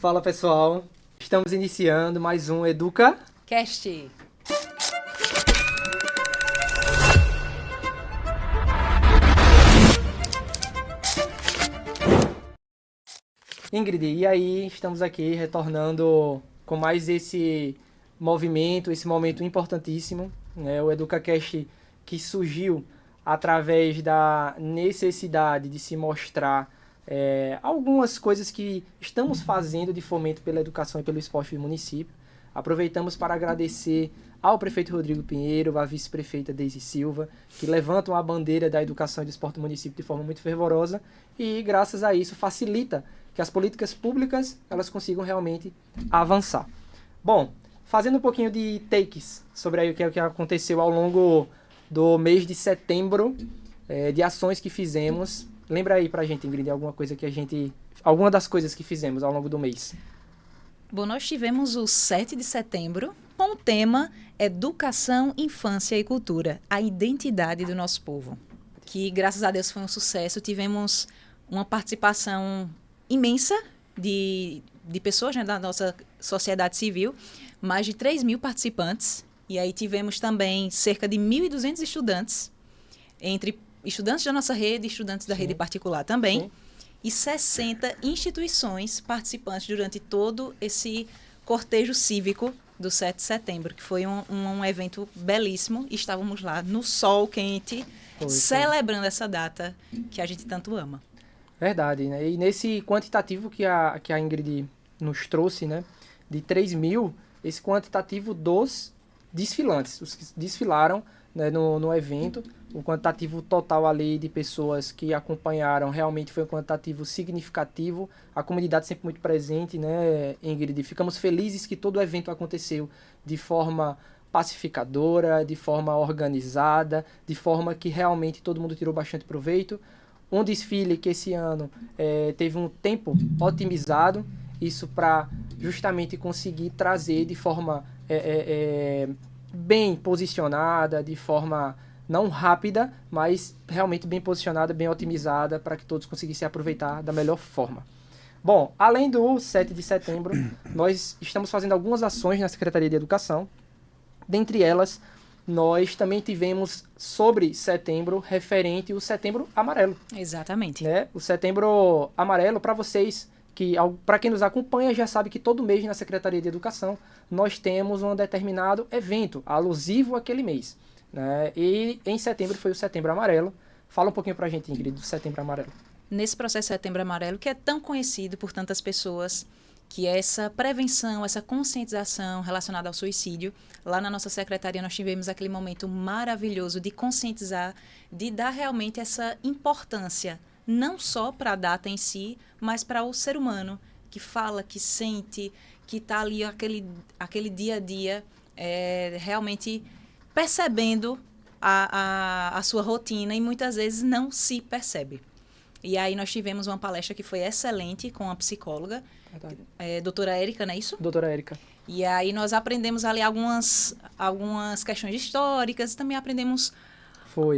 Fala pessoal, estamos iniciando mais um Cast. Ingrid, e aí estamos aqui retornando com mais esse movimento, esse momento importantíssimo, né? O EducaCast que surgiu através da necessidade de se mostrar algumas coisas que estamos fazendo de fomento pela educação e pelo esporte do município. Aproveitamos para agradecer ao prefeito Rodrigo Pinheiro, à vice-prefeita Deise Silva, que levantam a bandeira da educação e do esporte do município de forma muito fervorosa e, graças a isso, facilita que as políticas públicas elas consigam realmente avançar. Bom, fazendo um pouquinho de takes sobre aí o que aconteceu ao longo do mês de setembro, de ações que fizemos. Lembra aí pra gente, Ingrid, alguma das coisas que fizemos ao longo do mês. Bom, nós tivemos o 7 de setembro com o tema Educação, Infância e Cultura, a identidade do nosso povo, que graças a Deus foi um sucesso. Tivemos uma participação imensa de pessoas, né, da nossa sociedade civil, mais de 3.000 participantes, e aí tivemos também cerca de 1.200 estudantes, entre estudantes da nossa rede e estudantes da rede particular também. Sim. E 60 instituições participantes durante todo esse cortejo cívico do 7 de setembro, que foi um evento belíssimo. E estávamos lá no sol quente, celebrando essa data que a gente tanto ama. Verdade, né? E nesse quantitativo que a Ingrid nos trouxe, né, de 3.000, esse quantitativo dos desfilantes, os que desfilaram, né, no evento, o quantitativo total ali de pessoas que acompanharam realmente foi um quantitativo significativo, a comunidade sempre muito presente, né, Ingrid? Ficamos felizes que todo o evento aconteceu de forma pacificadora, de forma organizada, de forma que realmente todo mundo tirou bastante proveito. Um desfile que esse ano teve um tempo otimizado, isso para justamente conseguir trazer de forma bem posicionada, de forma não rápida, mas realmente bem posicionada, bem otimizada, para que todos conseguissem aproveitar da melhor forma. Bom, além do 7 de setembro, nós estamos fazendo algumas ações na Secretaria de Educação. Dentre elas, nós também tivemos sobre setembro, referente o Setembro Amarelo. Exatamente. Né? O Setembro Amarelo, para vocês, para quem nos acompanha, já sabe que todo mês na Secretaria de Educação nós temos um determinado evento alusivo àquele mês. Né? E em setembro foi o Setembro Amarelo. Fala um pouquinho pra gente, Ingrid, do Setembro Amarelo. Nesse processo Setembro Amarelo, que é tão conhecido por tantas pessoas, que é essa prevenção, essa conscientização relacionada ao suicídio, lá na nossa secretaria nós tivemos aquele momento maravilhoso de conscientizar, de dar realmente essa importância, não só para a data em si, mas para o ser humano, que fala, que sente, que está ali aquele dia a dia, realmente percebendo a sua rotina e muitas vezes não se percebe. E aí nós tivemos uma palestra que foi excelente com a psicóloga, doutora Érica, não é isso? Doutora Érica. E aí nós aprendemos ali algumas questões históricas, também aprendemos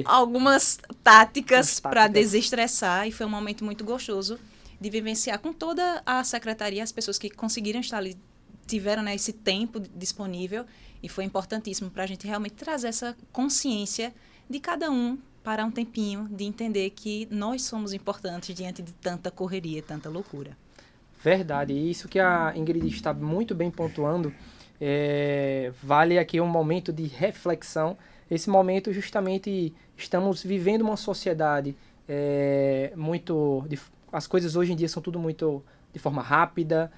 algumas táticas para desestressar, e foi um momento muito gostoso de vivenciar com toda a secretaria, as pessoas que conseguiram estar ali, tiveram, né, esse tempo disponível, e foi importantíssimo para a gente realmente trazer essa consciência de cada um, parar um tempinho, de entender que nós somos importantes diante de tanta correria, tanta loucura. Verdade, e isso que a Ingrid está muito bem pontuando, vale aqui um momento de reflexão. Esse momento justamente estamos vivendo uma sociedade as coisas hoje em dia são tudo muito de forma rápida,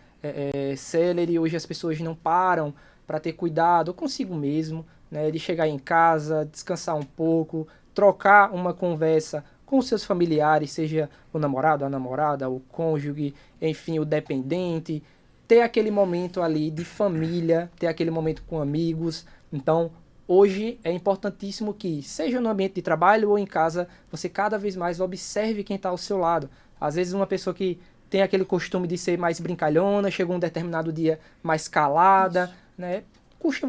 célere. Hoje as pessoas não param para ter cuidado consigo mesmo, né, de chegar em casa, descansar um pouco, trocar uma conversa com os seus familiares, seja o namorado, a namorada, o cônjuge, enfim, o dependente, ter aquele momento ali de família, ter aquele momento com amigos. Então, hoje é importantíssimo que, seja no ambiente de trabalho ou em casa, você cada vez mais observe quem está ao seu lado. Às vezes uma pessoa que tem aquele costume de ser mais brincalhona, chegou um determinado dia mais calada, né?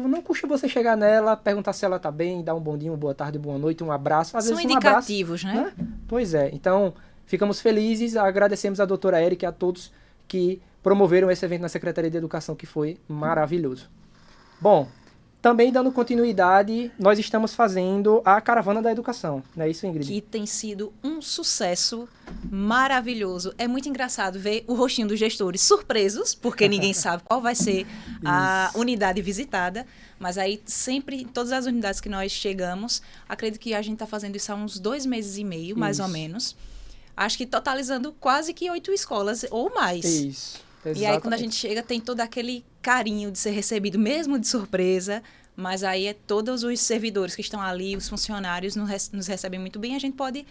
Não custa você chegar nela, perguntar se ela está bem, dar um bom dia, uma boa tarde, boa noite, um abraço. Às vezes são indicativos, né? Pois é. Então, ficamos felizes, agradecemos a doutora Érica e a todos que promoveram esse evento na Secretaria de Educação, que foi maravilhoso. Bom, também dando continuidade, nós estamos fazendo a Caravana da Educação, não é isso, Ingrid? Que tem sido um sucesso maravilhoso. É muito engraçado ver o rostinho dos gestores surpresos, porque ninguém sabe qual vai ser a unidade visitada. Mas aí, sempre, em todas as unidades que nós chegamos, acredito que a gente está fazendo isso há uns 2 meses e meio, mais ou menos. Acho que totalizando quase que 8 escolas ou mais. Isso. Exatamente. E aí, quando a gente chega, tem todo aquele carinho de ser recebido, mesmo de surpresa, mas aí todos os servidores que estão ali, os funcionários, nos recebem muito bem. A gente pode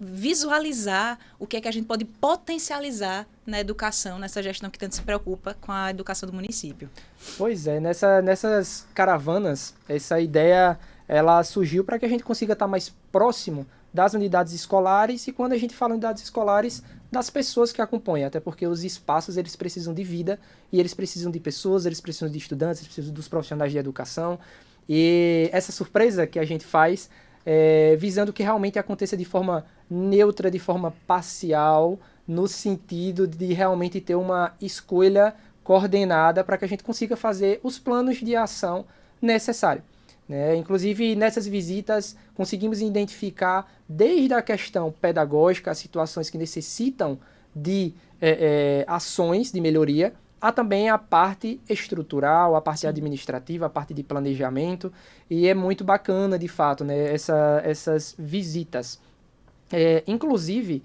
visualizar o que é que a gente pode potencializar na educação, nessa gestão que tanto se preocupa com a educação do município. Pois é, nessas caravanas, essa ideia ela surgiu para que a gente consiga estar mais próximo das unidades escolares e, quando a gente fala unidades escolares, das pessoas que acompanham, até porque os espaços eles precisam de vida e eles precisam de pessoas, eles precisam de estudantes, eles precisam dos profissionais de educação. E essa surpresa que a gente faz visando que realmente aconteça de forma neutra, de forma parcial, no sentido de realmente ter uma escolha coordenada para que a gente consiga fazer os planos de ação necessários. Inclusive, nessas visitas, conseguimos identificar desde a questão pedagógica, as situações que necessitam de ações de melhoria, há também a parte estrutural, a parte administrativa, a parte de planejamento, e é muito bacana, de fato, essas visitas. Inclusive,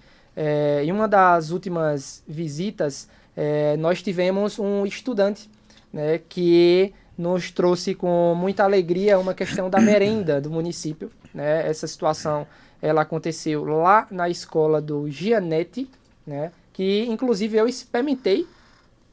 em uma das últimas visitas, nós tivemos um estudante que nos trouxe com muita alegria uma questão da merenda do município. Essa situação ela aconteceu lá na escola do Gianete, que inclusive eu experimentei,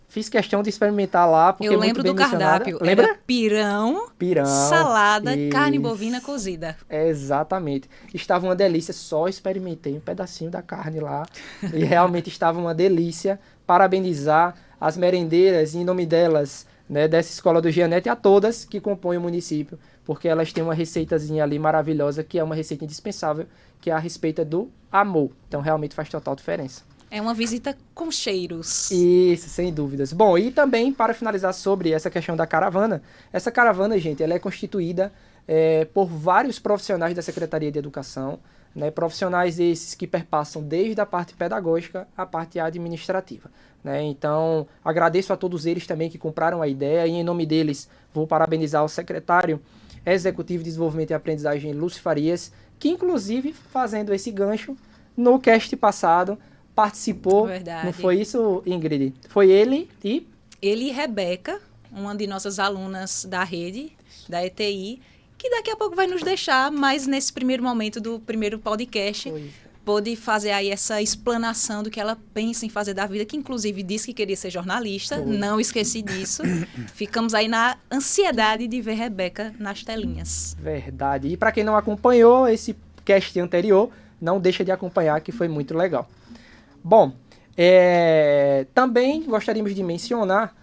fiz questão de experimentar lá, porque eu lembro muito bem do cardápio, lembra? Era pirão, salada, carne bovina cozida. Exatamente. Estava uma delícia, só experimentei um pedacinho da carne lá, e realmente estava uma delícia. Parabenizar as merendeiras, em nome delas, dessa escola do Gianete, a todas que compõem o município, porque elas têm uma receitazinha ali maravilhosa, que é uma receita indispensável, que é a respeito do amor. Então, realmente faz total diferença. É uma visita com cheiros. Isso, sem dúvidas. Bom, e também, para finalizar sobre essa questão da caravana, essa caravana, gente, ela é constituída por vários profissionais da Secretaria de Educação, profissionais esses que perpassam desde a parte pedagógica à parte administrativa. Então, agradeço a todos eles também que compraram a ideia, e em nome deles vou parabenizar o secretário executivo de Desenvolvimento e Aprendizagem, Lúcio Farias, que inclusive, fazendo esse gancho, no cast passado, participou. Verdade. Não foi isso, Ingrid? Foi ele e... Ele e Rebeca, uma de nossas alunas da rede, da ETI, que daqui a pouco vai nos deixar, mas nesse primeiro momento do primeiro podcast, pôde fazer aí essa explanação do que ela pensa em fazer da vida, que inclusive disse que queria ser jornalista, não esqueci disso. Ficamos aí na ansiedade de ver Rebeca nas telinhas. Verdade. E para quem não acompanhou esse cast anterior, não deixa de acompanhar, que foi muito legal. Bom, também gostaríamos de mencionar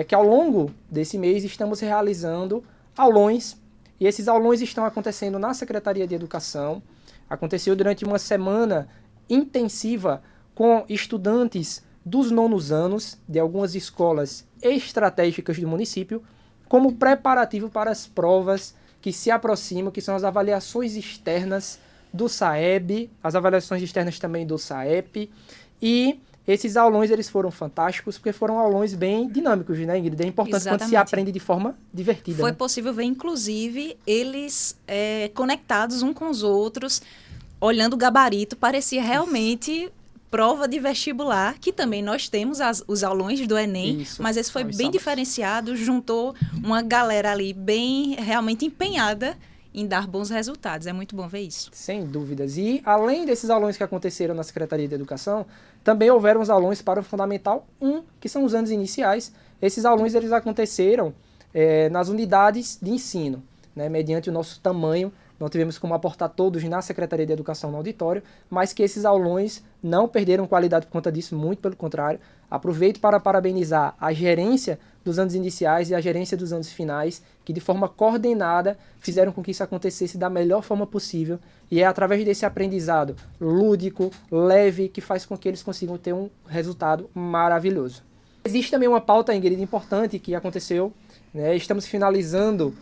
que ao longo desse mês estamos realizando aulões, e esses aulões estão acontecendo na Secretaria de Educação. Aconteceu durante uma semana intensiva com estudantes dos 9º anos de algumas escolas estratégicas do município, como preparativo para as provas que se aproximam, que são as avaliações externas do SAEB, as avaliações externas também do SAEP, e esses aulões eles foram fantásticos, porque foram aulões bem dinâmicos, né, Ingrid? É importante Exatamente. Quando se aprende de forma divertida. Foi possível ver, inclusive, eles conectados uns com os outros, olhando o gabarito, parecia realmente prova de vestibular, que também nós temos os aulões do Enem, mas esse foi bem diferenciado, juntou uma galera ali bem realmente empenhada em dar bons resultados. É muito bom ver isso. Sem dúvidas. E além desses aulões que aconteceram na Secretaria de Educação, também houveram os aulões para o Fundamental 1, que são os anos iniciais. Esses aulões eles aconteceram nas unidades de ensino, mediante o nosso tamanho. Não tivemos como aportar todos na Secretaria de Educação no auditório, mas que esses aulões não perderam qualidade por conta disso, muito pelo contrário. Aproveito para parabenizar a gerência dos anos iniciais e a gerência dos anos finais, que de forma coordenada fizeram com que isso acontecesse da melhor forma possível, e é através desse aprendizado lúdico, leve, que faz com que eles consigam ter um resultado maravilhoso. Existe também uma pauta, Ingrid, importante que aconteceu, né? Estamos finalizando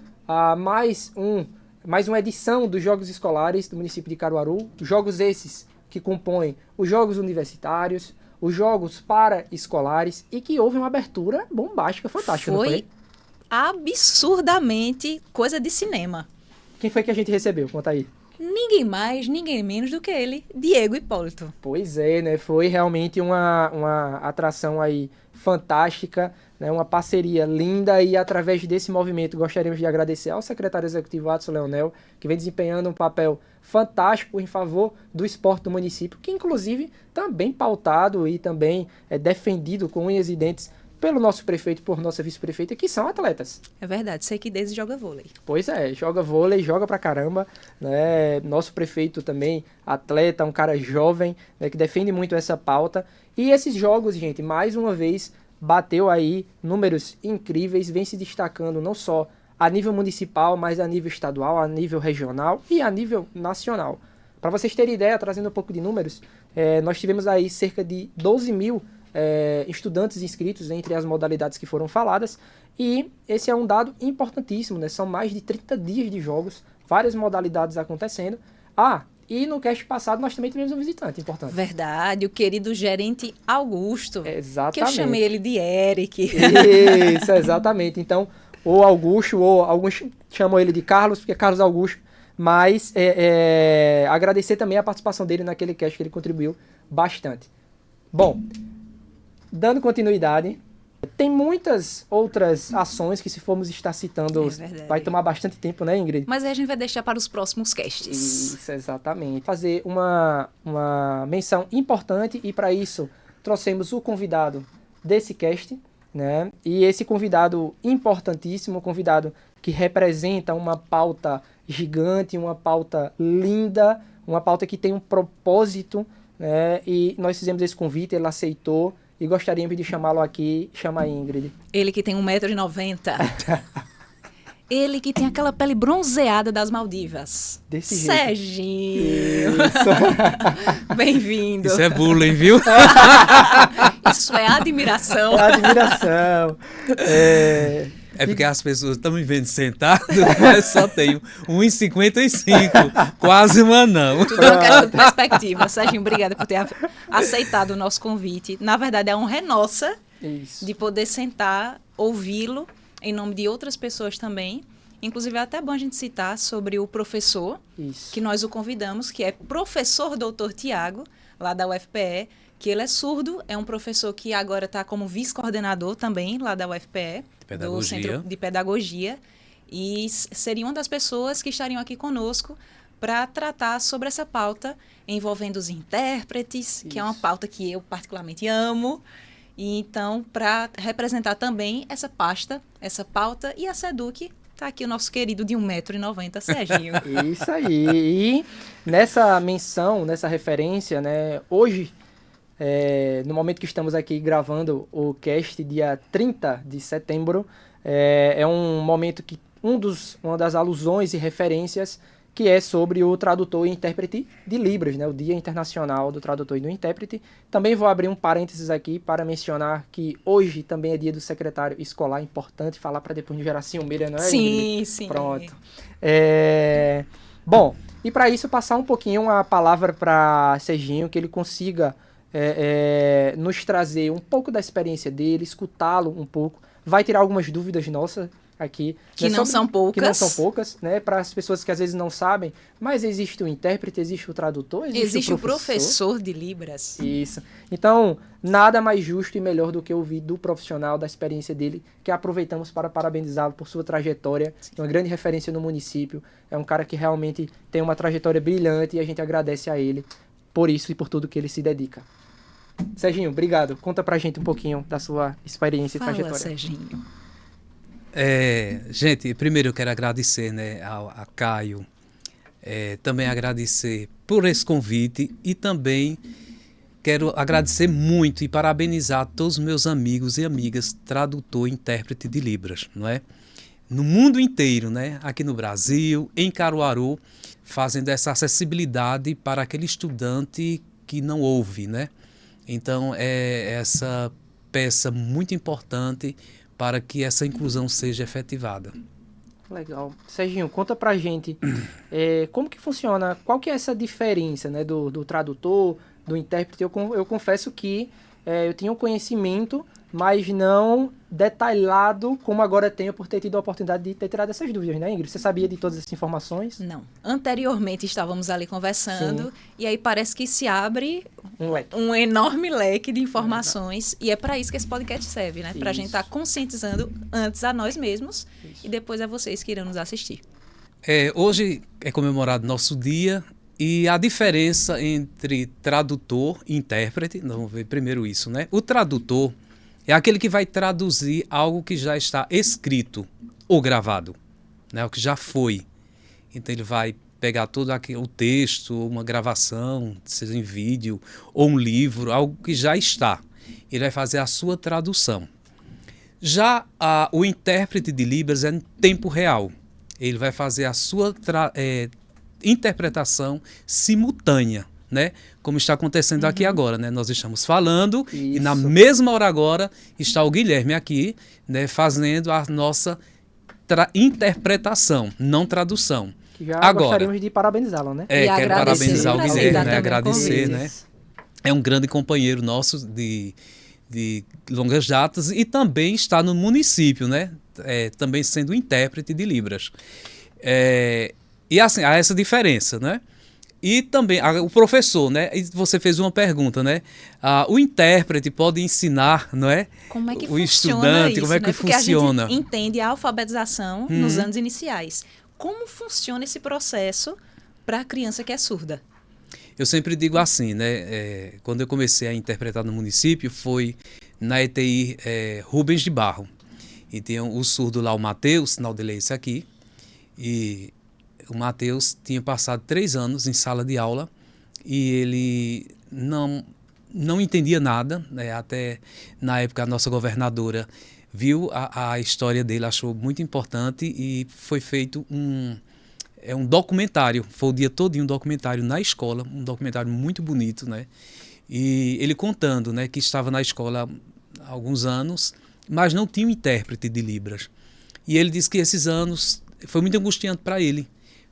mais uma edição dos Jogos Escolares do município de Caruaru. Jogos esses que compõem os Jogos Universitários, os Jogos Paraescolares, e que houve uma abertura bombástica, fantástica, não foi? Absurdamente coisa de cinema. Quem foi que a gente recebeu? Conta aí. Ninguém mais, ninguém menos do que ele, Diego Hipólito. Pois é, né? Foi realmente uma atração aí fantástica, né? Uma parceria linda, e através desse movimento gostaríamos de agradecer ao secretário executivo Adson Leonel, que vem desempenhando um papel fantástico em favor do esporte do município, que inclusive também pautado e também é defendido com unhas e dentes pelo nosso prefeito, por nossa vice-prefeita, que são atletas. É verdade, sei que desde joga vôlei. Pois é, joga vôlei, joga pra caramba, né? Nosso prefeito também, atleta, um cara jovem, né, que defende muito essa pauta. E esses jogos, gente, mais uma vez, bateu aí números incríveis, vem se destacando não só a nível municipal, mas a nível estadual, a nível regional e a nível nacional. Para vocês terem ideia, trazendo um pouco de números, nós tivemos aí cerca de 12 mil estudantes inscritos entre as modalidades que foram faladas, e esse é um dado importantíssimo, né? São mais de 30 dias de jogos, várias modalidades acontecendo. E no cast passado nós também tivemos um visitante importante. Verdade, o querido gerente Augusto. Exatamente. Que eu chamei ele de Eric. Isso, exatamente. Então, ou Augusto, ou alguns chamam ele de Carlos, porque é Carlos Augusto, mas agradecer também a participação dele naquele cast, que ele contribuiu bastante. Bom, dando continuidade, tem muitas outras ações que, se formos estar citando, vai tomar bastante tempo, né, Ingrid? Mas aí a gente vai deixar para os próximos casts. Isso, exatamente. Fazer uma menção importante, e para isso trouxemos o convidado desse cast, né? E esse convidado importantíssimo, convidado que representa uma pauta gigante, uma pauta linda, uma pauta que tem um propósito, né? E nós fizemos esse convite, ele aceitou, e gostaríamos de chamá-lo aqui. Chama a Ingrid. Ele que tem 1,90 m. Ele que tem aquela pele bronzeada das Maldivas. Desse jeito. Serginho. Bem-vindo. Isso é bullying, viu? Isso é admiração. Admiração. É porque as pessoas estão me vendo sentado, mas só tenho 1,55, quase um anão. Tudo é uma questão de perspectiva. Serginho, obrigada por ter aceitado o nosso convite. Na verdade, a honra é nossa de poder sentar, ouvi-lo, em nome de outras pessoas também. Inclusive, é até bom a gente citar sobre o professor, que nós o convidamos, que é professor Dr. Tiago, lá da UFPE, que ele é surdo, é um professor que agora está como vice-coordenador também, lá da UFPE, do Centro de Pedagogia, e seria uma das pessoas que estariam aqui conosco para tratar sobre essa pauta envolvendo os intérpretes, que é uma pauta que eu particularmente amo. E então, para representar também essa pauta, e a SEDUC, está aqui o nosso querido de 1,90 m, Serginho. Isso aí. E nessa menção, nessa referência, né, hoje, no momento que estamos aqui gravando o cast, dia 30 de setembro, é um momento que uma das alusões e referências, que é sobre o tradutor e intérprete de Libras, né? O Dia Internacional do Tradutor e do Intérprete. Também vou abrir um parênteses aqui para mencionar que hoje também é dia do secretário escolar, importante falar para depois não gerar ciúmeira, não é? Sim, sim. Pronto. Bom, e para isso passar um pouquinho a palavra para Serginho, que ele consiga nos trazer um pouco da experiência dele, escutá-lo um pouco, vai tirar algumas dúvidas nossas aqui. Que não são poucas. Que não são poucas, né? Para as pessoas que às vezes não sabem, mas existe o intérprete, existe o tradutor, existe o professor de Libras. Isso. Então, nada mais justo e melhor do que ouvir do profissional, da experiência dele, que aproveitamos para parabenizá-lo por sua trajetória, uma grande referência no município. É um cara que realmente tem uma trajetória brilhante, e a gente agradece a ele por isso e por tudo que ele se dedica. Serginho, obrigado. Conta pra gente um pouquinho da sua experiência e trajetória. Serginho. Gente, primeiro eu quero agradecer, né, a Caio, também agradecer por esse convite, e também quero agradecer muito e parabenizar todos os meus amigos e amigas tradutor e intérprete de Libras, não é? No mundo inteiro, né? Aqui no Brasil, em Caruaru, fazendo essa acessibilidade para aquele estudante que não ouve, né? Então, essa peça muito importante para que essa inclusão seja efetivada. Legal. Serginho, conta pra gente como que funciona, qual que é essa diferença, né, do tradutor, do intérprete. Eu confesso que eu tinha um conhecimento, mas não detalhado como agora tenho por ter tido a oportunidade de ter tirado essas dúvidas, né, Ingrid? Você sabia de todas essas informações? Não. Anteriormente estávamos ali conversando. Sim. E aí parece que se abre um enorme leque de informações. E é para isso que esse podcast serve, né? Para a gente estar conscientizando antes a nós mesmos e depois a vocês que irão nos assistir. Hoje é comemorado nosso dia e a diferença entre tradutor e intérprete, vamos ver primeiro isso, né? O tradutor é aquele que vai traduzir algo que já está escrito ou gravado, né? O que já foi. Então ele vai pegar todo o texto, uma gravação, seja em vídeo, ou um livro, algo que já está. Ele vai fazer a sua tradução. Já o intérprete de Libras é em tempo real. Ele vai fazer a sua interpretação simultânea, né? Como está acontecendo aqui agora, né? Nós estamos falando e na mesma hora agora está o Guilherme aqui, né? Fazendo a nossa interpretação, não tradução. Já agora, gostaríamos de parabenizá-lo, né? Quero parabenizar o Guilherme, né? Agradecer, né? É um grande companheiro nosso de longas datas e também está no município, né? Também sendo intérprete de Libras. E assim, há essa diferença, né? E também o professor, né? E você fez uma pergunta, né? O intérprete pode ensinar, não é? Como é que o estudante, isso, como é que funciona? A gente entende a alfabetização nos anos iniciais. Como funciona esse processo para a criança que é surda? Eu sempre digo assim, né? Quando eu comecei a interpretar no município, foi na ETI Rubens de Barro. E tem o surdo lá, o Matheus, sinal dele é esse aqui. E o Matheus tinha passado 3 anos em sala de aula e ele não entendia nada, né? Até na época a nossa governadora viu a história dele, achou muito importante e foi feito um documentário, foi o dia todinho um documentário na escola, um documentário muito bonito, né? E ele contando, né, que estava na escola há alguns anos, mas não tinha um intérprete de Libras. E ele disse que esses anos foi muito angustiante para ele,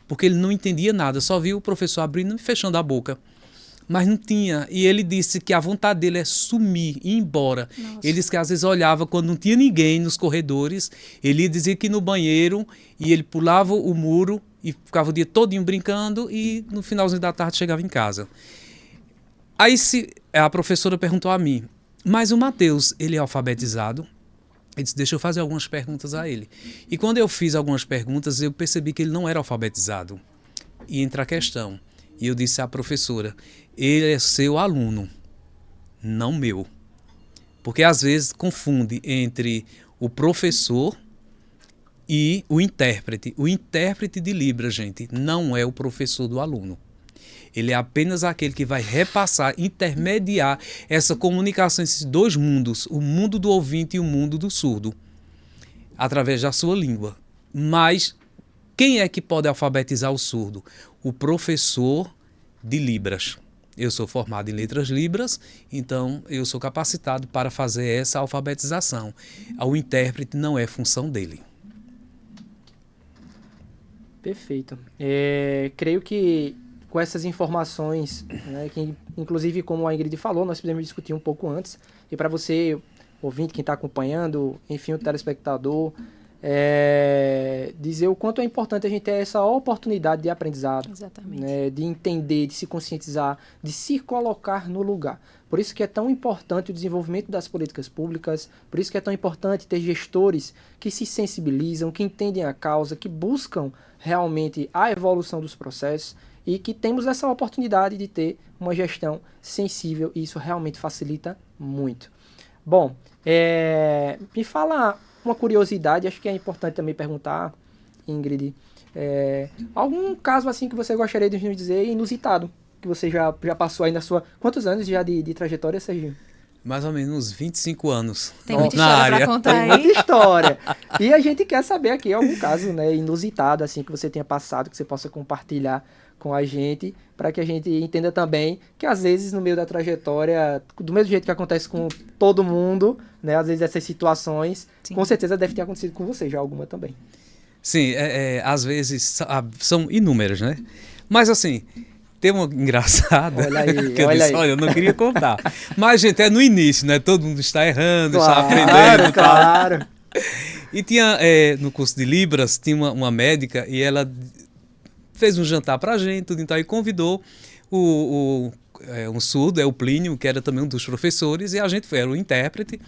porque ele não entendia nada, só viu o professor abrindo e fechando a boca. Mas não tinha. E ele disse que a vontade dele é sumir, ir embora. Nossa. Ele disse que às vezes olhava quando não tinha ninguém nos corredores, ele ia dizer que ir no banheiro e ele pulava o muro e ficava o dia todinho brincando e no finalzinho da tarde chegava em casa. Aí a professora perguntou a mim, mas o Matheus, ele é alfabetizado? Ele disse, deixa eu fazer algumas perguntas a ele. E quando eu fiz algumas perguntas, eu percebi que ele não era alfabetizado. E entra a questão. E eu disse à professora, ele é seu aluno, não meu. Porque às vezes confunde entre o professor e o intérprete. O intérprete de Libras, gente, não é o professor do aluno. Ele é apenas aquele que vai repassar, intermediar essa comunicação, esses dois mundos, o mundo do ouvinte e o mundo do surdo, através da sua língua. Mas quem é que pode alfabetizar o surdo? O professor de Libras. Eu sou formado em letras Libras, então eu sou capacitado para fazer essa alfabetização. O intérprete não é função dele. Perfeito. Creio que com essas informações, né, que inclusive como a Ingrid falou, nós podemos discutir um pouco antes. E para você, ouvinte, quem está acompanhando, enfim, o telespectador, dizer o quanto é importante a gente ter essa oportunidade de aprendizado, né, de entender, de se conscientizar, de se colocar no lugar. Por isso que é tão importante o desenvolvimento das políticas públicas, por isso que é tão importante ter gestores que se sensibilizam, que entendem a causa, que buscam realmente a evolução dos processos e que temos essa oportunidade de ter uma gestão sensível e isso realmente facilita muito. Bom, me fala uma curiosidade, acho que é importante também perguntar, Ingrid, algum caso assim que você gostaria de nos dizer inusitado, que você já passou aí na sua... Quantos anos já de trajetória, Serginho? Mais ou menos uns 25 anos. Tem muita história pra contar aí. Tem muita história. E a gente quer saber aqui algum caso, né, inusitado, assim, que você tenha passado, que você possa compartilhar com a gente, para que a gente entenda também que às vezes no meio da trajetória, do mesmo jeito que acontece com todo mundo, né, às vezes essas situações, Sim. com certeza deve ter acontecido com você, já alguma também. Sim, às vezes são inúmeras, né? Mas assim, tem uma engraçada Olha aí, que eu olha disse, aí. olha, eu não queria contar. Mas, gente, é no início, né? Todo mundo está errando, está Claro, aprendendo e tal. claro. E tinha, no curso de Libras, tinha uma médica e ela fez um jantar pra gente, tudo e tal, e convidou um surdo, o Plínio, que era também um dos professores, e a gente era o intérprete.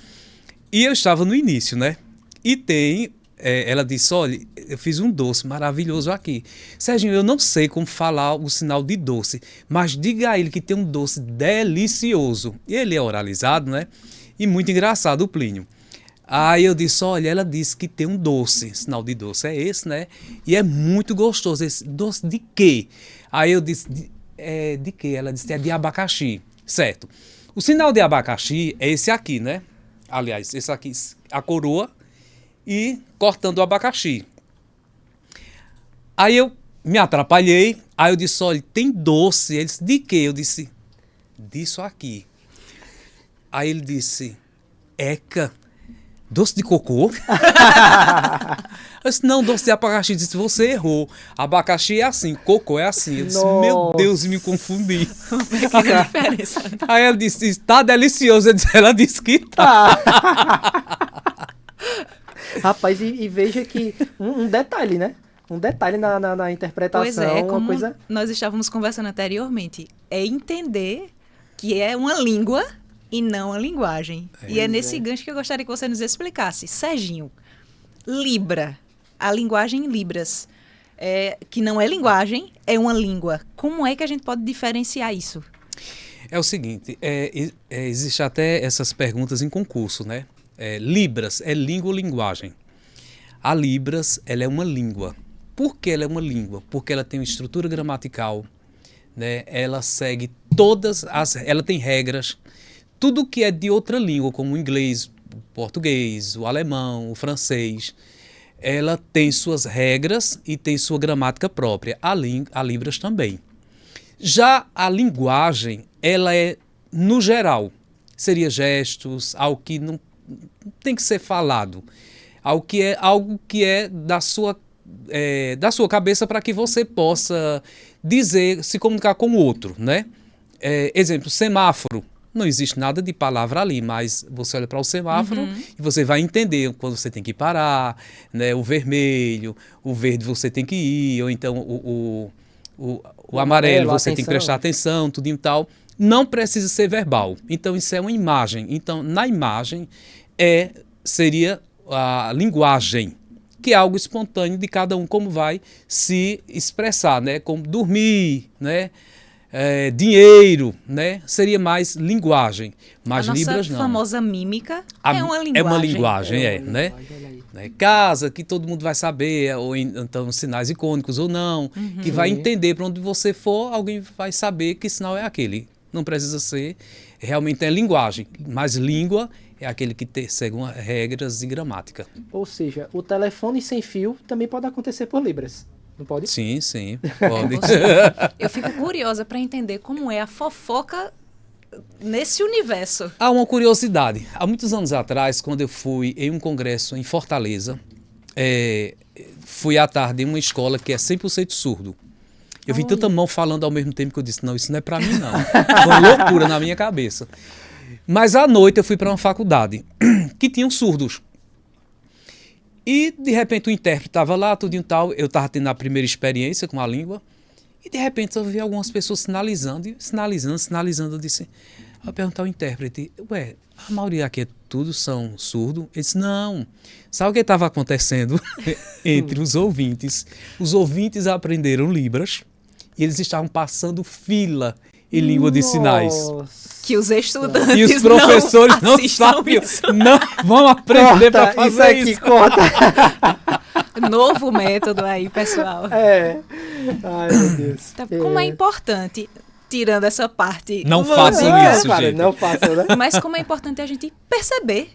E eu estava no início, né? E ela disse, olha, eu fiz um doce maravilhoso aqui. Serginho, eu não sei como falar o sinal de doce, mas diga a ele que tem um doce delicioso. E ele é oralizado, né? E muito engraçado, o Plínio. Aí eu disse, olha, ela disse que tem um doce, sinal de doce é esse, né? E é muito gostoso. Esse doce de quê? Aí eu disse, de quê? Ela disse, é de abacaxi. Certo. O sinal de abacaxi é esse aqui, né? Aliás, esse aqui, a coroa e cortando o abacaxi. Aí eu me atrapalhei, aí eu disse, olha, tem doce. Ele disse, de quê? Eu disse, disso aqui. Aí ele disse, eca, doce de cocô? Eu disse, não, doce de abacaxi. Ele disse, você errou. Abacaxi é assim, cocô é assim. Eu disse, meu Nossa. Deus, me confundi. Que diferença. Aí ela disse, tá delicioso. Ela disse que tá. Rapaz, e veja que um detalhe, né? Um detalhe na interpretação, Pois é, uma como coisa... nós estávamos conversando anteriormente, é entender que é uma língua e não a linguagem. E é nesse gancho que eu gostaria que você nos explicasse. Serginho, Libra, a linguagem em Libras, que não é linguagem, é uma língua. Como é que a gente pode diferenciar isso? É o seguinte, existe até essas perguntas em concurso, né? Libras é língua ou linguagem? A Libras, ela é uma língua. Por que ela é uma língua? Porque ela tem uma estrutura gramatical, né? Ela segue ela tem regras. Tudo que é de outra língua, como o inglês, o português, o alemão, o francês, ela tem suas regras e tem sua gramática própria. A Libras também. Já a linguagem, ela é no geral. Seria gestos, algo que não tem que ser falado. Algo que é da sua cabeça para que você possa dizer, se comunicar com o outro, né? Exemplo, semáforo. Não existe nada de palavra ali, mas você olha para o semáforo e você vai entender quando você tem que parar, né? O vermelho, o verde você tem que ir, ou então o amarelo você tem que prestar atenção, tudo e tal. Não precisa ser verbal. Então, isso é uma imagem. Então, na imagem, seria a linguagem, que é algo espontâneo de cada um, como vai se expressar, né? Como dormir, né? Dinheiro, né? Seria mais linguagem. Mas a nossa Libras não. famosa mímica é uma linguagem. É uma linguagem, né? Linguagem, casa, que todo mundo vai saber, ou então sinais icônicos ou não, que vai entender para onde você for, alguém vai saber que sinal é aquele. Não precisa ser, realmente é linguagem, mas língua é aquele que segue regras de gramática. Ou seja, o telefone sem fio também pode acontecer por Libras, não pode? Sim, pode. Eu fico curiosa para entender como é a fofoca nesse universo. Há uma curiosidade. Há muitos anos atrás, quando eu fui em um congresso em Fortaleza, fui à tarde em uma escola que é 100% surdo. Eu vi tanta mão falando ao mesmo tempo que eu disse, não, isso não é para mim, não. Foi uma loucura na minha cabeça. Mas à noite eu fui para uma faculdade que tinham surdos. E, de repente, o intérprete estava lá, tudo e tal. Eu estava tendo a primeira experiência com a língua. E, de repente, eu vi algumas pessoas sinalizando. Eu disse... Eu perguntei ao intérprete, a maioria aqui tudo são surdos? Ele disse, não. Sabe o que estava acontecendo entre os ouvintes? Os ouvintes aprenderam Libras e eles estavam passando fila em língua de sinais. Que os estudantes E os professores não sabem, não vão aprender para fazer isso. Corta. Novo método aí, pessoal. Ai, meu Deus. Então, como é importante, tirando essa parte... Não façam isso, cara, gente. não façam, né? Mas como é importante a gente perceber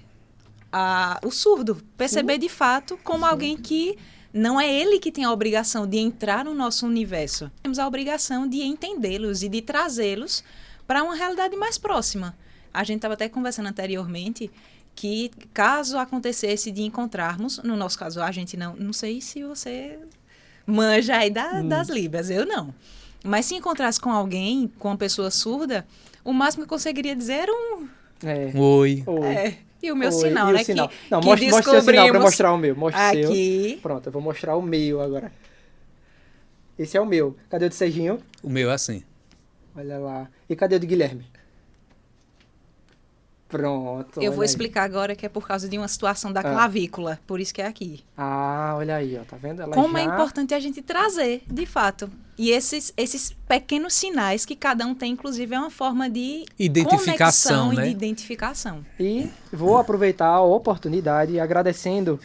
o surdo. Perceber de fato como alguém que Não é ele que tem a obrigação de entrar no nosso universo. Temos a obrigação de entendê-los e de trazê-los para uma realidade mais próxima. A gente estava até conversando anteriormente que caso acontecesse de encontrarmos, no nosso caso a gente não sei se você manja aí das Libras, eu não. Mas se encontrasse com alguém, com uma pessoa surda, o máximo que eu conseguiria dizer era um... Oi. E o meu Oi, sinal, e o né? sinal? Que, Não, que mostre seu sinal para mostrar o meu. Mostre o seu. aqui. Pronto, eu vou mostrar o meu agora. Esse é o meu. Cadê o de Serginho? O meu é assim. Olha lá. E cadê o de Guilherme? Pronto. Eu vou olha aí. explicar agora que é por causa de uma situação da clavícula, por isso que é aqui. Ah, olha aí, ó, tá vendo? Ela Como já... é importante a gente trazer, de fato. E esses pequenos sinais que cada um tem, inclusive, é uma forma de Identificação, conexão né? e de identificação. E vou aproveitar a oportunidade, agradecendo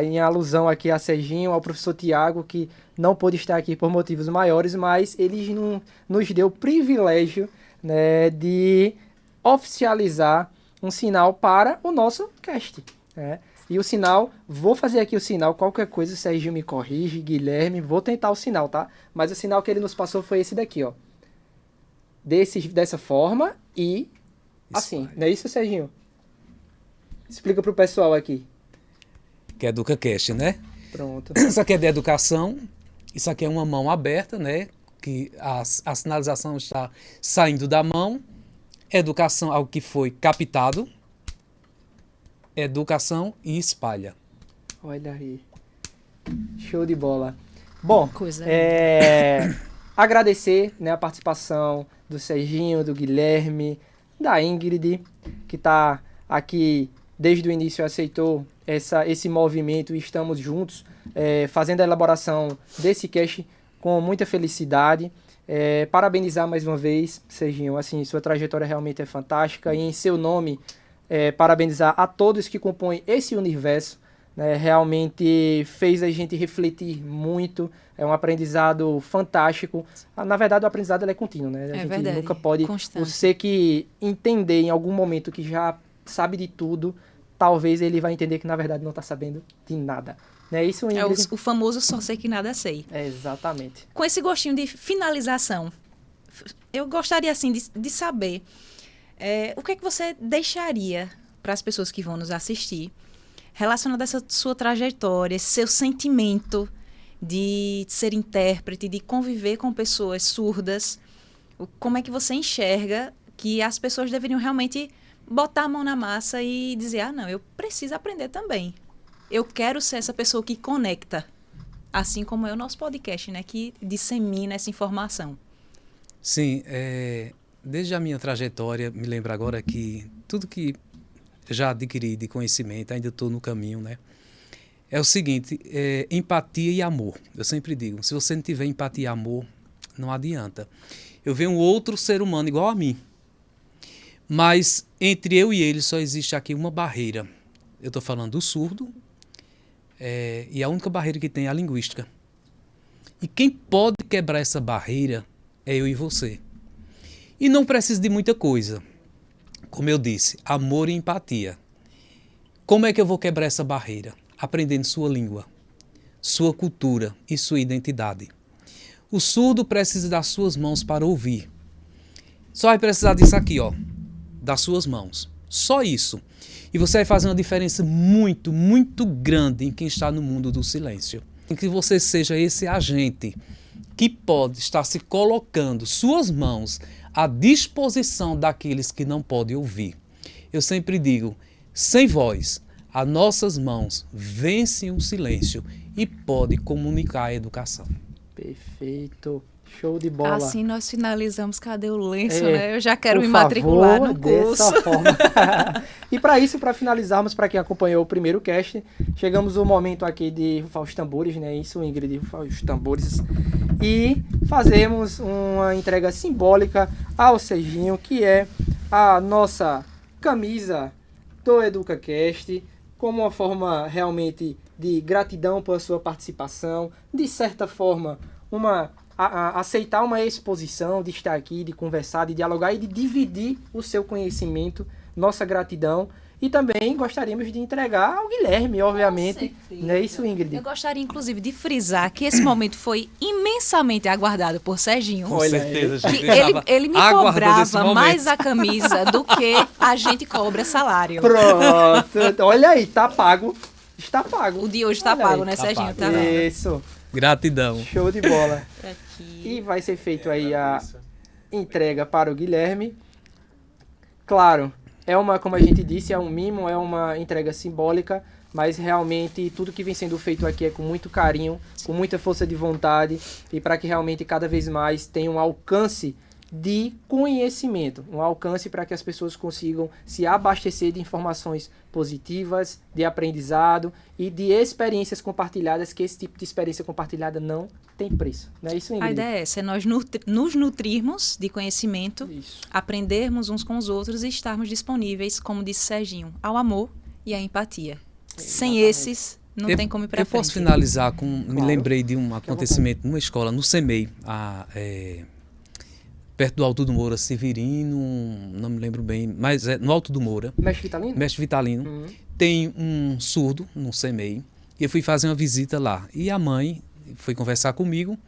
em alusão aqui a Serginho, ao professor Tiago, que não pôde estar aqui por motivos maiores, mas ele nos deu o privilégio, né, de oficializar um sinal para o nosso cast, né? E o sinal, vou fazer aqui o sinal, qualquer coisa o Serginho me corrige, Guilherme, vou tentar o sinal, tá? Mas o sinal que ele nos passou foi esse daqui, ó. Dessa forma e assim, não é isso, Serginho? Explica pro pessoal aqui. Que é EducaCast, né? Pronto. Isso aqui é de educação, isso aqui é uma mão aberta, né? Que a sinalização está saindo da mão. Educação, algo que foi captado. Educação e espalha. Olha aí. Show de bola. Bom, Coisa agradecer, né, a participação do Serginho, do Guilherme, da Ingrid, que está aqui desde o início, aceitou esse movimento e estamos juntos fazendo a elaboração desse cast com muita felicidade. Parabenizar mais uma vez, Serginho, assim, sua trajetória realmente é fantástica e em seu nome parabenizar a todos que compõem esse universo, né, realmente fez a gente refletir muito, é um aprendizado fantástico. Na verdade, o aprendizado ele é contínuo, né? A gente verdade, nunca pode... constante. Você que entender em algum momento que já sabe de tudo, talvez ele vai entender que na verdade não está sabendo de nada. Não é isso, É Ingrid? o famoso só sei que nada sei. Exatamente. Com esse gostinho de finalização, eu gostaria, assim, de saber o que é que você deixaria para as pessoas que vão nos assistir relacionado a essa sua trajetória, esse seu sentimento de ser intérprete, de conviver com pessoas surdas. Como é que você enxerga que as pessoas deveriam realmente botar a mão na massa e dizer, não, eu preciso aprender também. Eu quero ser essa pessoa que conecta, assim como é o nosso podcast, né, que dissemina essa informação. Sim, desde a minha trajetória, me lembro agora que tudo que já adquiri de conhecimento, ainda estou no caminho, né? É o seguinte, empatia e amor. Eu sempre digo, se você não tiver empatia e amor, não adianta. Eu vejo um outro ser humano igual a mim, mas entre eu e ele só existe aqui uma barreira. Eu estou falando do surdo, e a única barreira que tem é a linguística. E quem pode quebrar essa barreira é eu e você. E não precisa de muita coisa. Como eu disse, amor e empatia. Como é que eu vou quebrar essa barreira? Aprendendo sua língua, sua cultura e sua identidade. O surdo precisa das suas mãos para ouvir. Só vai precisar disso aqui, ó, das suas mãos. Só isso. E você vai fazer uma diferença muito, muito grande em quem está no mundo do silêncio. Em que você seja esse agente que pode estar se colocando suas mãos à disposição daqueles que não podem ouvir. Eu sempre digo, sem voz, as nossas mãos vencem o silêncio e podem comunicar a educação. Perfeito. Show de bola. Assim nós finalizamos. Cadê o lenço, né? Eu já quero por me matricular favor, no curso. dessa forma. E para isso, para finalizarmos, para quem acompanhou o primeiro cast, chegamos ao momento aqui de rufar os tambores, né? Isso, Ingrid, rufar os tambores. E fazemos uma entrega simbólica ao Serginho, que é a nossa camisa do EducaCast, como uma forma realmente de gratidão pela sua participação, de certa forma, aceitar uma exposição, de estar aqui, de conversar, de dialogar e de dividir o seu conhecimento, nossa gratidão. E também gostaríamos de entregar ao Guilherme, obviamente. Não é isso, Ingrid? Eu gostaria, inclusive, de frisar que esse momento foi imensamente aguardado por Serginho. Com certeza, gente. Que ele me cobrava mais a camisa do que a gente cobra salário. Pronto. Olha aí, tá pago. Está pago. O de hoje tá pago, né, Serginho? Tá vendo? Isso. Gratidão. Show de bola. Aqui. E vai ser feito aí a entrega para o Guilherme. Claro, como a gente disse, é um mimo, é uma entrega simbólica, mas realmente tudo que vem sendo feito aqui é com muito carinho, com muita força de vontade e para que realmente cada vez mais tenha um alcance de conhecimento, um alcance para que as pessoas consigam se abastecer de informações positivas, de aprendizado e de experiências compartilhadas, que esse tipo de experiência compartilhada não tem preço. Não é isso, Ingrid? A ideia é essa, é nós nos nutrirmos de conhecimento, aprendermos uns com os outros e estarmos disponíveis, como disse Serginho, ao amor e à empatia. Sem esses, não tem como ir para frente. Eu posso finalizar com... Me lembrei de um acontecimento numa escola, no CEMEI, perto do Alto do Moura, Severino, não me lembro bem, mas é no Alto do Moura. Mestre Vitalino? Mestre Vitalino. Tem um surdo no CEMEI, e eu fui fazer uma visita lá. E a mãe foi conversar comigo,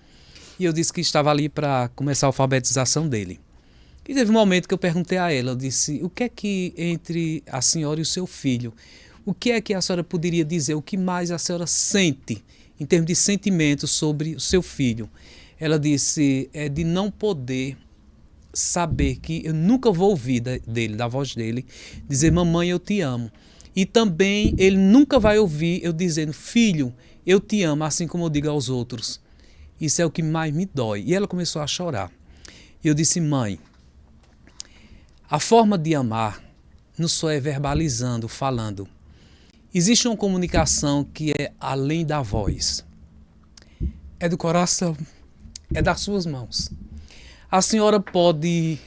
e eu disse que estava ali para começar a alfabetização dele. E teve um momento que eu perguntei a ela, eu disse, o que é que entre a senhora e o seu filho, o que é que a senhora poderia dizer, o que mais a senhora sente, em termos de sentimentos sobre o seu filho? Ela disse, é de não poder saber que eu nunca vou ouvir da voz dele, dizer, mamãe, eu te amo. E também ele nunca vai ouvir eu dizendo, filho, eu te amo, assim como eu digo aos outros. Isso é o que mais me dói. E ela começou a chorar. E eu disse, mãe, a forma de amar não só é verbalizando, falando. Existe uma comunicação que é além da voz. É do coração, é das suas mãos. A senhora pode,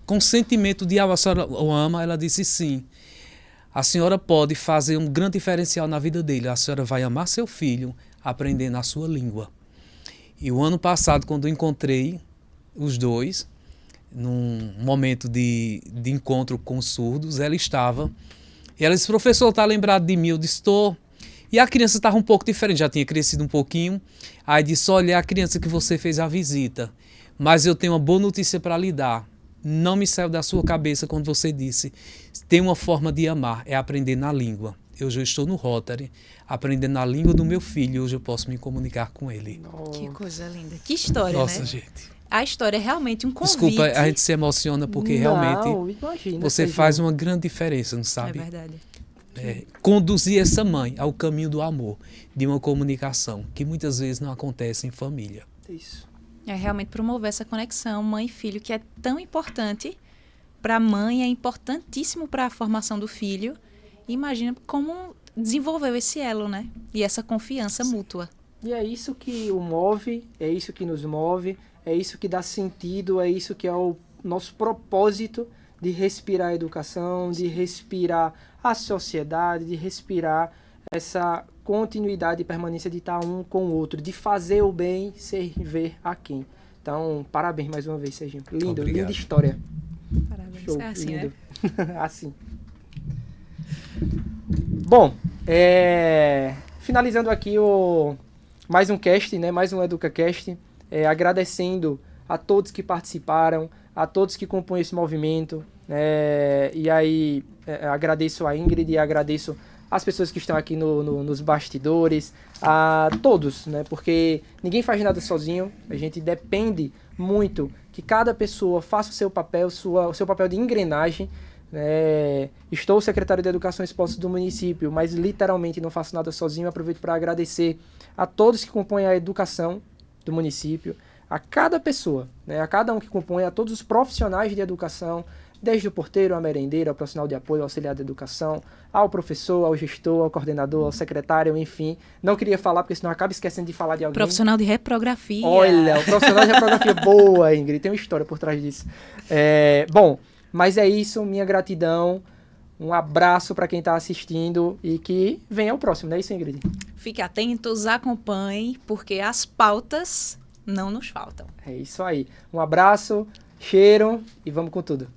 com sentimento de a senhora o ama, ela disse sim. A senhora pode fazer um grande diferencial na vida dele. A senhora vai amar seu filho aprendendo a sua língua. E o ano passado, quando eu encontrei os dois, num momento de encontro com os surdos, ela estava. E ela disse, professor, está lembrado de mim? Eu disse, estou. E a criança estava um pouco diferente, já tinha crescido um pouquinho. Aí disse, olha, é a criança que você fez a visita. Mas eu tenho uma boa notícia para lhe dar. Não me saiu da sua cabeça quando você disse, tem uma forma de amar, é aprender na língua. Eu já estou no Rotary, aprendendo na língua do meu filho, e hoje eu posso me comunicar com ele. Que coisa linda. Que história, Nossa, né? gente. A história é realmente um convite. Desculpa, a gente se emociona porque realmente imagina, você faz uma grande diferença, não sabe? É verdade. Conduzir essa mãe ao caminho do amor, de uma comunicação que muitas vezes não acontece em família. Isso. É realmente promover essa conexão mãe e filho, que é tão importante para a mãe, é importantíssimo para a formação do filho. Imagina como desenvolveu esse elo, né? E essa confiança mútua. E é isso que o move, é isso que nos move, é isso que dá sentido, é isso que é o nosso propósito de respirar a educação, de respirar a sociedade, de respirar essa continuidade e permanência de estar um com o outro, de fazer o bem, servir a quem. Então, parabéns mais uma vez, Serginho. Lindo, Obrigado. Linda história. Parabéns. Show, É assim, lindo. né? Assim. Bom, finalizando aqui mais um cast, né? Mais um EducaCast, agradecendo a todos que participaram, a todos que compõem esse movimento, e aí agradeço a Ingrid e agradeço as pessoas que estão aqui nos bastidores, a todos, né? Porque ninguém faz nada sozinho, a gente depende muito que cada pessoa faça o seu papel, o seu papel de engrenagem. Estou secretário de Educação e Esportes do município, mas literalmente não faço nada sozinho. Aproveito para agradecer a todos que compõem a educação do município, a cada pessoa, né? A cada um que compõe, a todos os profissionais de educação, desde o porteiro, a merendeira, ao profissional de apoio, ao auxiliar de educação, ao professor, ao gestor, ao coordenador, ao secretário, enfim. Não queria falar, porque senão acaba esquecendo de falar de alguém. Profissional de reprografia. Olha, o profissional de reprografia. Boa, Ingrid, tem uma história por trás disso. Bom, mas é isso, minha gratidão, um abraço para quem está assistindo e que venha o próximo, não é isso, Ingrid? Fique atentos, acompanhem, porque as pautas não nos faltam. É isso aí. Um abraço, cheiro e vamos com tudo.